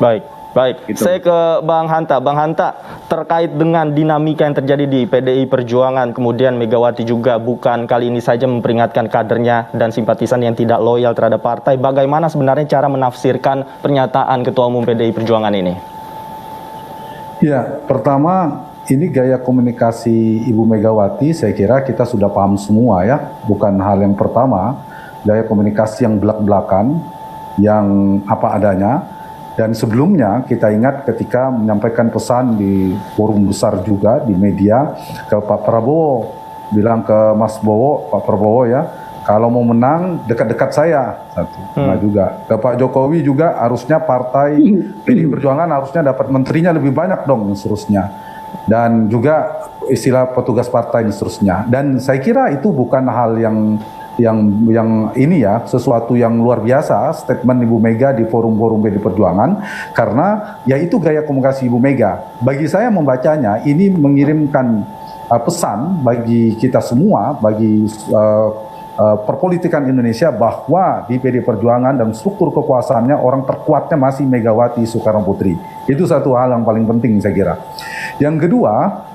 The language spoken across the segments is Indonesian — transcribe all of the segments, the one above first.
Baik, baik. Gitu. Saya ke Bang Hanta. Bang Hanta, terkait dengan dinamika yang terjadi di PDI Perjuangan, kemudian Megawati juga bukan kali ini saja memperingatkan kadernya dan simpatisan yang tidak loyal terhadap partai. Bagaimana sebenarnya cara menafsirkan pernyataan Ketua Umum PDI Perjuangan ini? Ya, pertama ini gaya komunikasi Ibu Megawati saya kira kita sudah paham semua ya. Bukan hal yang pertama, gaya komunikasi yang belak-belakan, yang apa adanya. Dan sebelumnya kita ingat ketika menyampaikan pesan di forum besar juga di media ke Pak Prabowo, bilang ke Mas Bowo, Pak Prabowo ya, kalau mau menang dekat-dekat saya. Nah juga ke Pak Jokowi juga harusnya partai PDI Perjuangan harusnya dapat menterinya lebih banyak dong dan seterusnya. Dan juga istilah petugas partai dan seterusnya. Dan saya kira itu bukan hal yang ini ya, sesuatu yang luar biasa statement Ibu Mega di forum-forum PDI Perjuangan, karena ya itu gaya komunikasi Ibu Mega. Bagi saya membacanya ini mengirimkan pesan bagi kita semua, bagi perpolitikan Indonesia, bahwa di PDI Perjuangan dan struktur kekuasaannya orang terkuatnya masih Megawati Soekarno Putri. Itu satu hal yang paling penting saya kira. Yang kedua,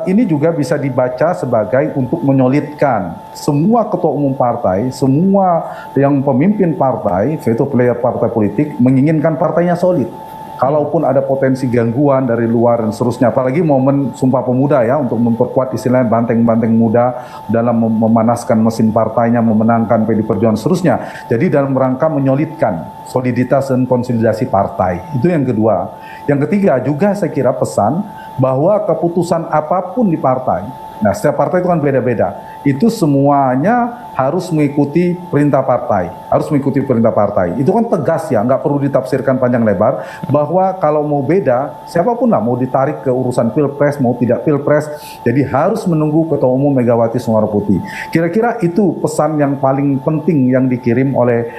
ini juga bisa dibaca sebagai untuk menyolidkan semua ketua umum partai, semua yang pemimpin partai, veto player partai politik menginginkan partainya solid. Kalaupun ada potensi gangguan dari luar dan seterusnya, apalagi momen Sumpah Pemuda ya, untuk memperkuat istilahnya banteng-banteng muda dalam memanaskan mesin partainya, memenangkan PDI Perjuangan seterusnya. Jadi dalam rangka menyolidkan soliditas dan konsolidasi partai. Itu yang kedua. Yang ketiga juga saya kira pesan bahwa keputusan apapun di partai, nah setiap partai itu kan beda-beda, itu semuanya harus mengikuti perintah partai, harus mengikuti perintah partai. Itu kan tegas ya, nggak perlu ditafsirkan panjang lebar, bahwa kalau mau beda, siapapun lah, mau ditarik ke urusan pilpres, mau tidak pilpres, jadi harus menunggu Ketua Umum Megawati Soekarno Putri. Kira-kira itu pesan yang paling penting yang dikirim oleh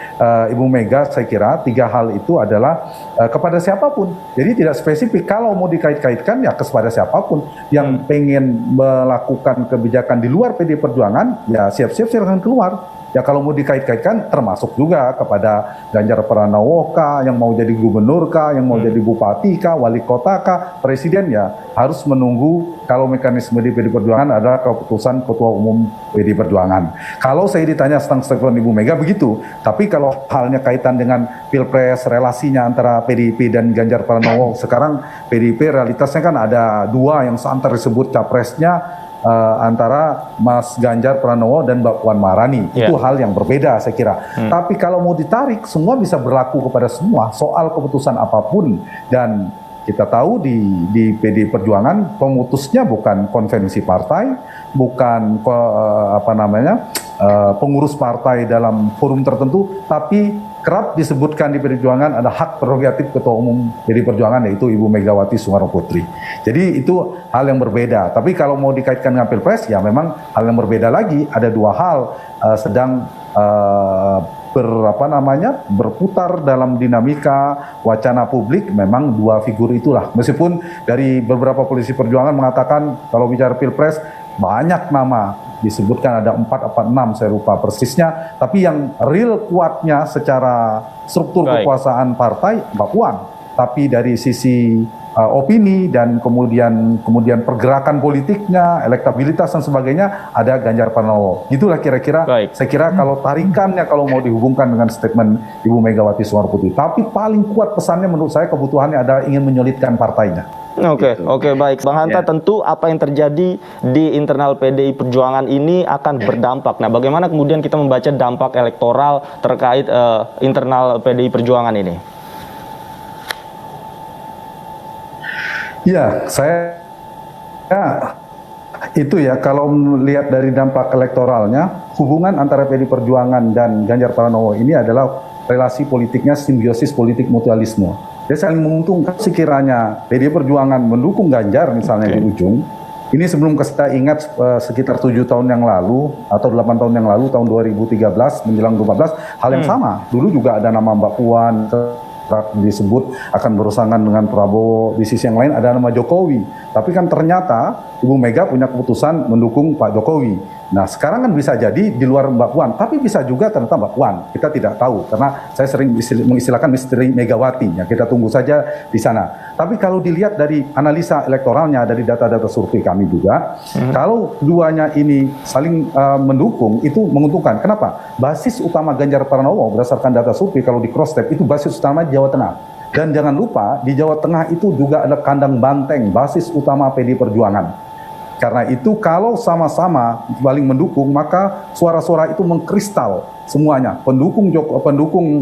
Ibu Mega, saya kira tiga hal itu adalah kepada siapapun. Jadi tidak spesifik, kalau mau dikait-kaitkan ya kepada siapapun yang pengen melakukan kebijakan di luar PDI Perjuangan, ya siap-siap silahkan keluar. Ya kalau mau dikait-kaitkan termasuk juga kepada Ganjar Pranowo kah, yang mau jadi gubernur kah, yang mau jadi bupati kah, wali kota kah, presiden, ya harus menunggu kalau mekanisme di PDI Perjuangan adalah keputusan Ketua Umum PDI Perjuangan. Kalau saya ditanya tentang statement Ibu Mega begitu, tapi kalau halnya kaitan dengan pilpres, relasinya antara PDIP dan Ganjar Pranowo, sekarang PDIP realitasnya kan ada dua yang santer disebut capresnya, antara Mas Ganjar Pranowo dan Mbak Puan Maharani. Itu hal yang berbeda saya kira. Tapi kalau mau ditarik, semua bisa berlaku kepada semua soal keputusan apapun. Dan kita tahu di PDI Perjuangan pemutusnya bukan konvensi partai, bukan pengurus partai dalam forum tertentu, tapi kerap disebutkan di PDI Perjuangan ada hak prerogatif Ketua Umum PDI Perjuangan, yaitu Ibu Megawati Soekarno Putri. Jadi itu hal yang berbeda. Tapi kalau mau dikaitkan dengan Pilpres, ya memang hal yang berbeda lagi. Ada dua hal sedang berputar dalam dinamika wacana publik. Memang dua figur itulah. Meskipun dari beberapa politisi perjuangan mengatakan kalau bicara Pilpres banyak nama disebutkan, ada 4 atau 6 saya lupa persisnya, tapi yang real kuatnya secara struktur kekuasaan partai Mbak Puan. Tapi dari sisi opini dan kemudian pergerakan politiknya, elektabilitas dan sebagainya, ada Ganjar Pranowo. Itulah kira-kira saya kira kalau tarikannya, kalau mau dihubungkan dengan statement Ibu Megawati Soekarno Putri. Tapi paling kuat pesannya menurut saya, kebutuhannya adalah ingin menyolidkan partainya. Oke, baik. Bang Hanta, tentu apa yang terjadi di internal PDI Perjuangan ini akan berdampak. Nah, bagaimana kemudian kita membaca dampak elektoral terkait internal PDI Perjuangan ini? Ya, itu ya, kalau melihat dari dampak elektoralnya, hubungan antara PDI Perjuangan dan Ganjar Pranowo ini adalah relasi politiknya simbiosis politik mutualisme. Dia saling menguntungkan. Sekiranya PDI Perjuangan mendukung Ganjar misalnya di ujung, ini sebelum kita ingat sekitar 7 tahun yang lalu atau 8 tahun yang lalu, tahun 2013 menjelang 2014, hal yang sama. Dulu juga ada nama Mbak Puan disebut akan berurusan dengan Prabowo, di sisi yang lain ada nama Jokowi. Tapi kan ternyata Ibu Mega punya keputusan mendukung Pak Jokowi. Nah sekarang kan bisa jadi di luar Mbak Puan, tapi bisa juga ternyata Mbak Puan. Kita tidak tahu karena saya sering mengistilahkan misteri Megawati. Ya kita tunggu saja di sana. Tapi kalau dilihat dari analisa elektoralnya, dari data-data survei kami juga, kalau keduanya ini saling mendukung itu menguntungkan. Kenapa? Basis utama Ganjar Pranowo berdasarkan data survei kalau di cross step itu basis utama Jawa Tengah. Dan jangan lupa di Jawa Tengah itu juga ada kandang banteng, basis utama PD Perjuangan. Karena itu kalau sama-sama saling mendukung maka suara-suara itu mengkristal semuanya. Pendukung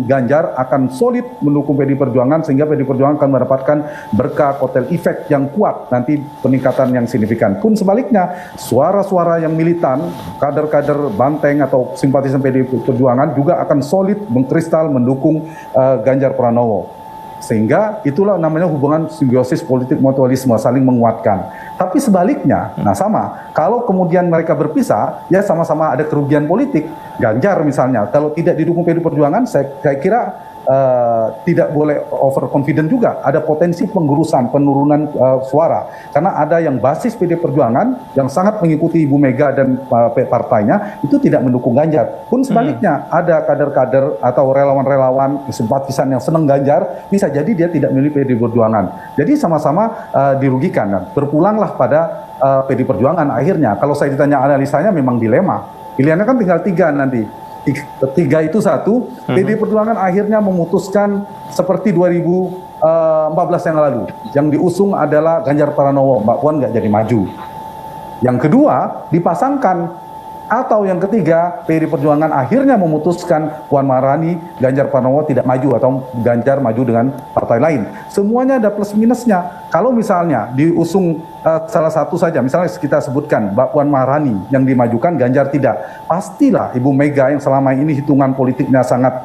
Ganjar akan solid mendukung PD Perjuangan sehingga PD Perjuangan akan mendapatkan berkah kotel efek yang kuat nanti peningkatan yang signifikan. Pun sebaliknya suara-suara yang militan, kader-kader banteng atau simpatisan PD Perjuangan juga akan solid mengkristal mendukung Ganjar Pranowo. Sehingga itulah namanya hubungan simbiosis politik mutualisme, saling menguatkan. Tapi sebaliknya, nah sama, kalau kemudian mereka berpisah, ya sama-sama ada kerugian politik. Ganjar misalnya, kalau tidak didukung PD Perjuangan, saya kira tidak boleh overconfident juga. Ada potensi penggurusan, penurunan suara. Karena ada yang basis PD Perjuangan yang sangat mengikuti Ibu Mega dan partainya, itu tidak mendukung Ganjar. Pun sebaliknya, ada kader-kader atau relawan-relawan, simpatisan yang senang Ganjar, bisa jadi dia tidak memilih PD Perjuangan. Jadi sama-sama dirugikan. Kan? Berpulanglah pada PD Perjuangan akhirnya. Kalau saya ditanya analisanya memang dilema. Pilihannya kan tinggal 3 nanti. 3 itu satu, PD Perjuangan akhirnya memutuskan seperti 2014 yang lalu. Yang diusung adalah Ganjar Pranowo, Mbak Puan nggak jadi maju. Yang kedua, dipasangkan. Atau yang ketiga, PD Perjuangan akhirnya memutuskan Puan Maharani, Ganjar Pranowo tidak maju atau Ganjar maju dengan partai lain. Semuanya ada plus minusnya. Kalau misalnya diusung salah satu saja, misalnya kita sebutkan Mbak Puan Maharani yang dimajukan, Ganjar tidak. Pastilah Ibu Mega yang selama ini hitungan politiknya sangat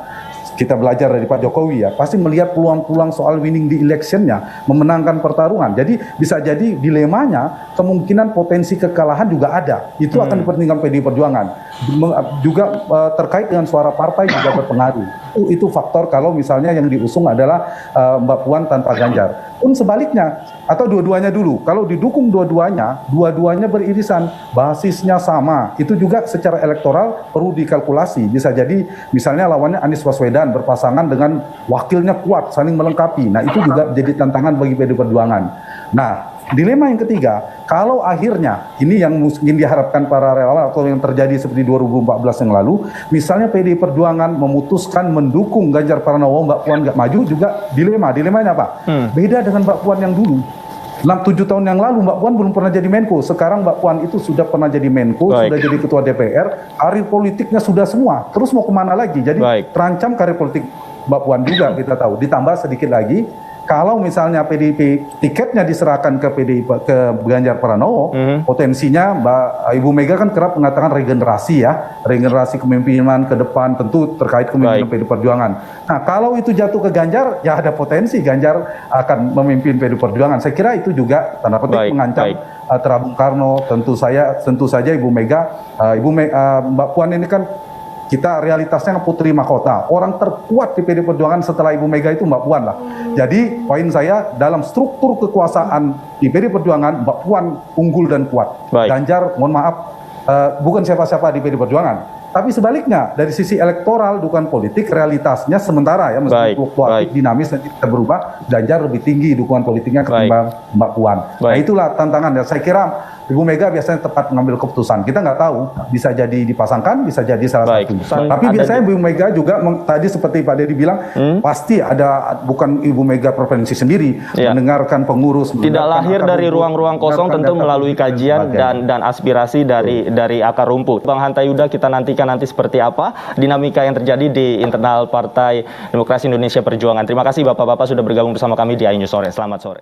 kita belajar dari Pak Jokowi ya, pasti melihat peluang-peluang soal winning di electionnya, memenangkan pertarungan. Jadi bisa jadi dilemanya kemungkinan potensi kekalahan juga ada. Itu akan dipertimbangkan PD Perjuangan. Juga terkait dengan suara partai juga berpengaruh. Itu faktor kalau misalnya yang diusung adalah Mbak Puan tanpa Ganjar. Pun sebaliknya, atau dua-duanya dulu. Kalau didukung dua-duanya beririsan, basisnya sama. Itu juga secara elektoral perlu dikalkulasi. Bisa jadi misalnya lawannya Anies Baswedan berpasangan dengan wakilnya kuat, saling melengkapi. Nah itu juga jadi tantangan bagi PD Perjuangan. Nah dilema yang ketiga, kalau akhirnya ini yang mungkin diharapkan para relawan atau yang terjadi seperti 2014 yang lalu, misalnya PD Perjuangan memutuskan mendukung Ganjar Pranowo, Mbak Puan nggak maju, juga dilemanya apa? Beda dengan Mbak Puan yang dulu. 6-7 tahun yang lalu Mbak Puan belum pernah jadi Menko. Sekarang Mbak Puan itu sudah pernah jadi Menko, sudah jadi Ketua DPR, karir politiknya sudah semua. Terus mau kemana lagi? Jadi terancam karir politik Mbak Puan juga kita tahu. Ditambah sedikit lagi, kalau misalnya PDIP tiketnya diserahkan ke Ganjar Pranowo, potensinya Ibu Mega kan kerap mengatakan regenerasi ya, regenerasi kepemimpinan ke depan tentu terkait kepemimpinan PD Perjuangan. Nah kalau itu jatuh ke Ganjar, ya ada potensi Ganjar akan memimpin PD Perjuangan. Saya kira itu juga tanda petik mengancam Bung Karno. Tentu saja Ibu Mega, Mbak Puan ini kan kita realitasnya putri mahkota. Orang terkuat di PD Perjuangan setelah Ibu Mega itu Mbak Puan lah. Jadi poin saya dalam struktur kekuasaan di PD Perjuangan Mbak Puan unggul dan kuat. Ganjar mohon maaf bukan siapa-siapa di PD Perjuangan. Tapi sebaliknya dari sisi elektoral dukungan politik realitasnya sementara ya meskipun fluktuatif dinamis nanti bisa berubah, Ganjar lebih tinggi dukungan politiknya ketimbang Mbak Puan. Nah itulah tantangan ya. Saya kira Ibu Mega biasanya tepat mengambil keputusan. Kita nggak tahu, bisa jadi dipasangkan, bisa jadi salah satu. Tapi biasanya Ibu Mega juga tadi seperti Pak Dedi bilang, pasti ada bukan Ibu Mega provinsi sendiri mendengarkan pengurus. Tidak lahir dari ruang-ruang kosong, tentu melalui kajian dan aspirasi dari akar rumput. Bang Hanta Yuda, kita nantikan nanti seperti apa dinamika yang terjadi di internal Partai Demokrasi Indonesia Perjuangan. Terima kasih Bapak-Bapak sudah bergabung bersama kami di iNews Sore. Selamat sore.